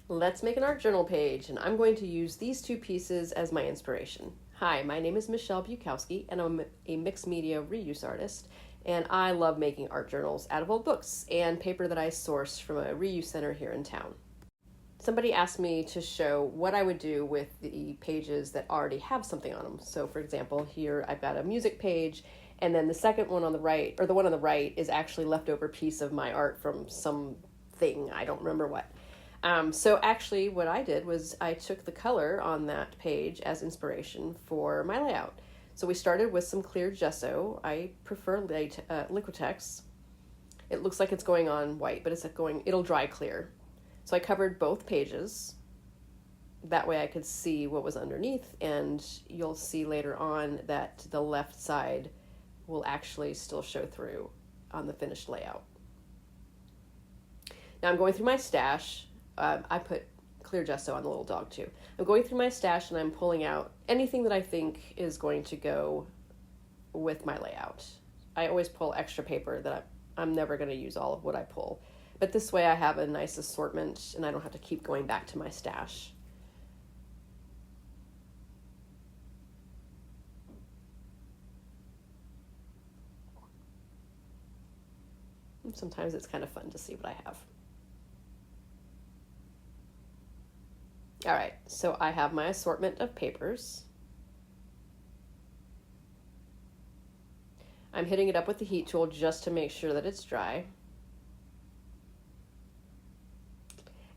Let's make an art journal page, and I'm going to use these two pieces as my inspiration. Hi, my name is Michelle Bukowski, and I'm a mixed media reuse artist, and I love making art journals out of old books and paper that I sourced from a reuse center here in town. Somebody asked me to show what I would do with the pages that already have something on them. So for example, here I've got a music page, and then the second one on the right, or the one on the right, is actually leftover piece of my art from something, I don't remember what. So actually what I did was I took the color on that page as inspiration for my layout. So we started with some clear gesso. I prefer Liquitex. It looks like it's going on white, but it'll dry clear. So I covered both pages. That way I could see what was underneath, and you'll see later on that the left side will actually still show through on the finished layout. Now I'm going through my stash. I put clear gesso on the little dog too. I'm going through my stash and I'm pulling out anything that I think is going to go with my layout. I always pull extra paper that I'm never going to use all of what I pull. But this way I have a nice assortment and I don't have to keep going back to my stash. And sometimes it's kind of fun to see what I have. All right, so I have my assortment of papers. I'm hitting it up with the heat tool just to make sure that it's dry.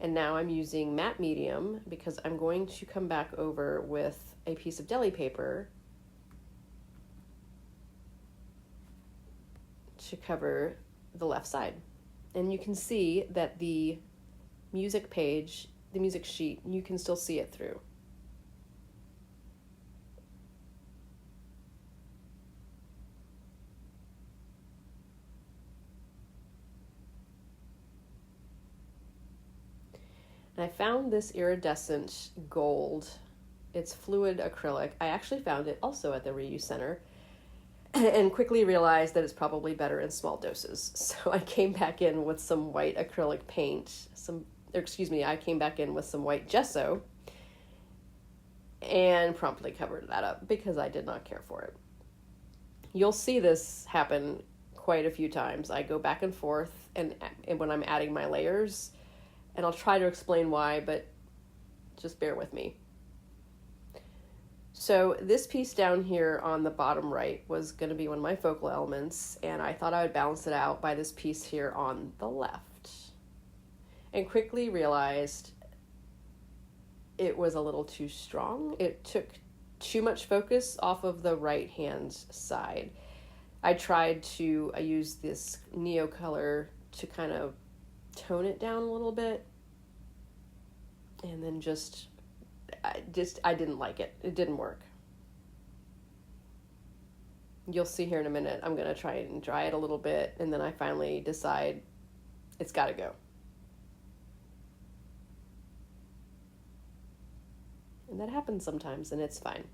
And now I'm using matte medium because I'm going to come back over with a piece of deli paper to cover the left side. And you can see that the music page, the music sheet, you can still see it through. And I found this iridescent gold. It's fluid acrylic. I actually found it also at the reuse center and quickly realized that it's probably better in small doses. So I came back in with some white acrylic paint, I came back in with some white gesso and promptly covered that up because I did not care for it. You'll see this happen quite a few times. I go back and forth and when I'm adding my layers, and I'll try to explain why, but just bear with me. So this piece down here on the bottom right was going to be one of my focal elements, and I thought I would balance it out by this piece here on the left. And quickly realized it was a little too strong. It took too much focus off of the right hand side. I used this neo color to kind of tone it down a little bit, and then I didn't like it. It didn't work. You'll see here in a minute, I'm going to try and dry it a little bit, and then I finally decide it's got to go. And that happens sometimes, and it's fine.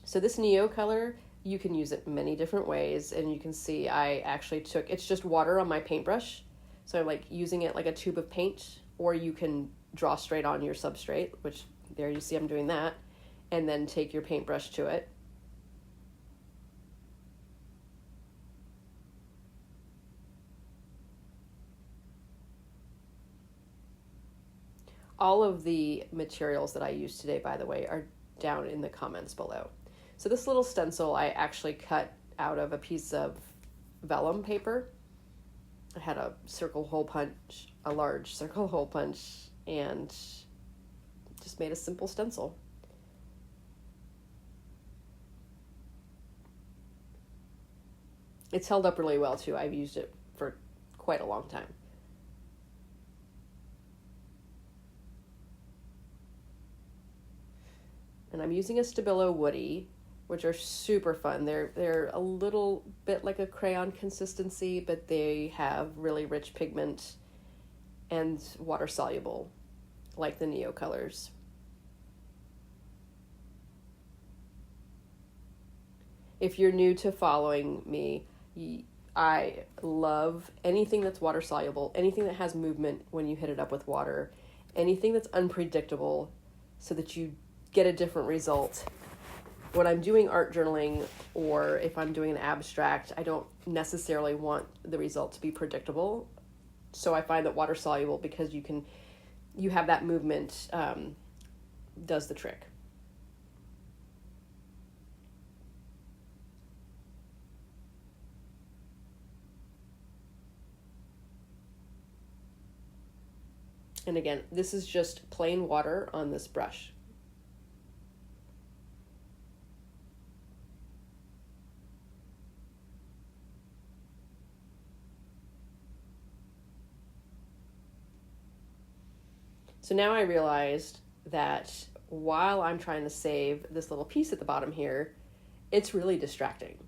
So this neo color, you can use it many different ways, and you can see I actually it's just water on my paintbrush. So I'm like using it like a tube of paint, or you can draw straight on your substrate, which there you see I'm doing that, and then take your paintbrush to it. All of the materials that I use today, by the way, are down in the comments below. So this little stencil I actually cut out of a piece of velum paper. I had a large circle hole punch, and just made a simple stencil. It's held up really well too. I've used it for quite a long time. And I'm using a Stabillo Woody, which are super fun. They're a little bit like a crayon consistency, but they have really rich pigment and water soluble, like the neo colors. If you're new to following me, I love anything that's water soluble, anything that has movement when you hit it up with water, anything that's unpredictable so that you get a different result. When I'm doing art journaling or if I'm doing an abstract, I don't necessarily want the result to be predictable. So I find that water soluble, because you have that movement, does the trick. And again, this is just plain water on this brush. So now I realized that while I'm trying to save this little piece at the bottom here, it's really distracting.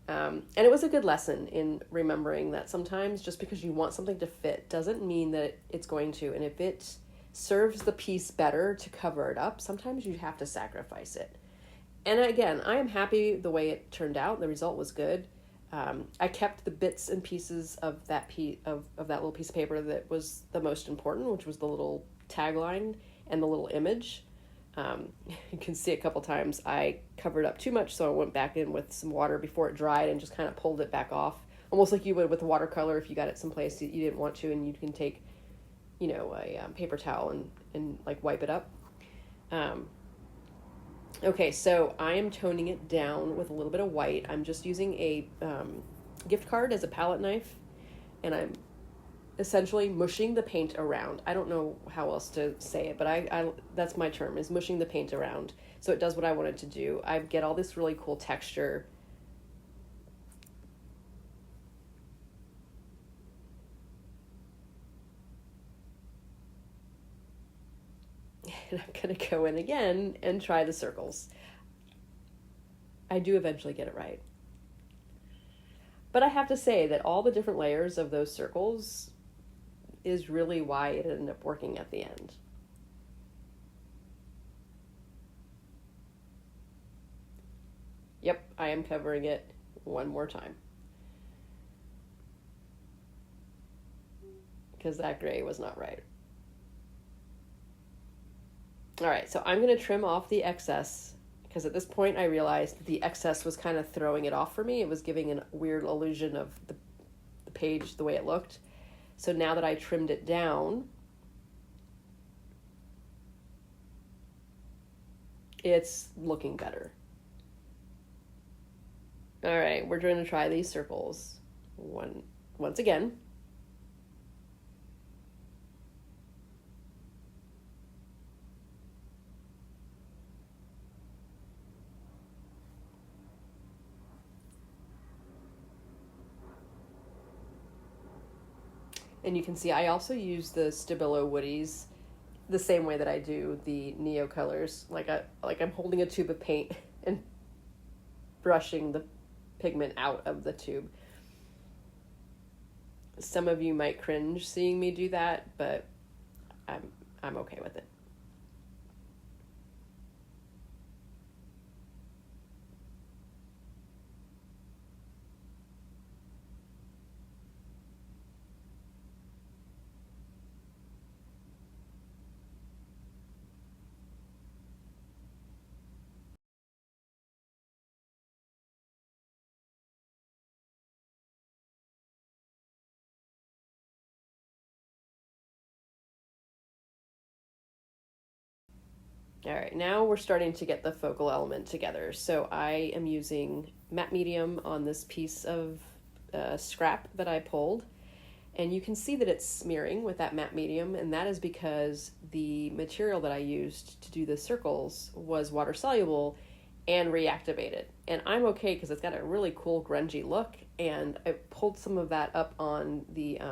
And it was a good lesson in remembering that sometimes just because you want something to fit doesn't mean that it's going to. And if it serves the piece better to cover it up, sometimes you have to sacrifice it. And again, I am happy the way it turned out. The result was good. I kept the bits and pieces of that of that little piece of paper that was the most important, which was the little tagline and the little image. You can see a couple times I covered up too much, so I went back in with some water before it dried and just kind of pulled it back off, almost like you would with watercolor if you got it someplace that you didn't want to, and you can take, a paper towel and like wipe it up. Okay, so I am toning it down with a little bit of white. I'm just using a gift card as a palette knife, and I'm essentially mushing the paint around. I don't know how else to say it, but I that's my term, is mushing the paint around so it does what I want it to do. I get all this really cool texture. And I'm gonna go in again and try the circles. I do eventually get it right. But I have to say that all the different layers of those circles is really why it ended up working at the end. Yep, I am covering it one more time, because that gray was not right. All right, so I'm going to trim off the excess, because at this point I realized that the excess was kind of throwing it off for me. It was giving a weird illusion of the page the way it looked. So now that I trimmed it down, it's looking better. All right, we're going to try these circles once again. And you can see I also use the Stabillo Woodies the same way that I do the Neo colors. Like I'm holding a tube of paint and brushing the pigment out of the tube. Some of you might cringe seeing me do that, but I'm okay with it. All right, now we're starting to get the focal element together. So I am using matte medium on this piece of scrap that I pulled. And you can see that it's smearing with that matte medium, and that is because the material that I used to do the circles was water soluble and reactivated. And I'm okay because it's got a really cool grungy look, and I pulled some of that up on the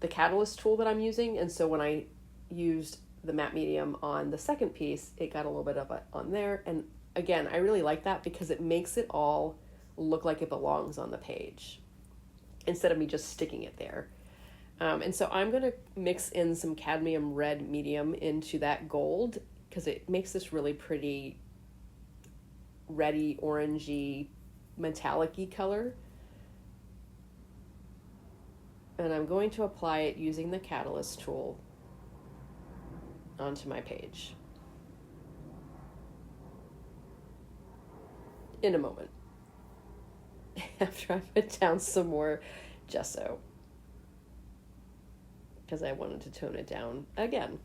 Catalyst tool that I'm using, and so when I used the matte medium on the second piece, it got a little bit of it on there. And again, I really like that because it makes it all look like it belongs on the page instead of me just sticking it there. And so I'm going to mix in some cadmium red medium into that gold because it makes this really pretty reddy, orangey, metallic-y color. And I'm going to apply it using the Catalyst tool onto my page in a moment after I put down some more gesso because I wanted to tone it down again.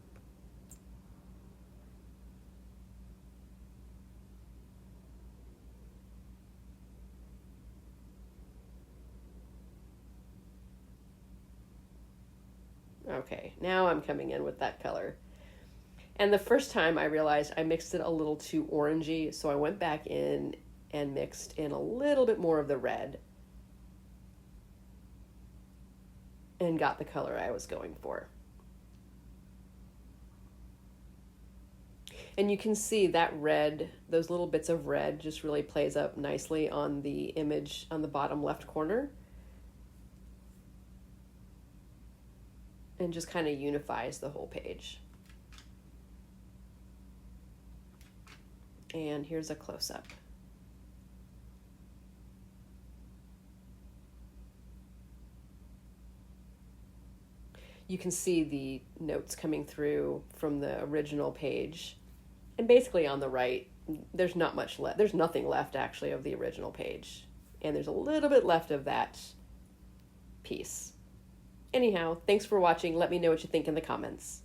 Okay, now I'm coming in with that color. And the first time I realized I mixed it a little too orangey, so I went back in and mixed in a little bit more of the red and got the color I was going for. And you can see that red, those little bits of red just really plays up nicely on the image on the bottom left corner. And just kind of unifies the whole page. And here's a close-up. You can see the notes coming through from the original page. And basically on the right, there's not much left. There's nothing left actually of the original page. And there's a little bit left of that piece. Anyhow, thanks for watching. Let me know what you think in the comments.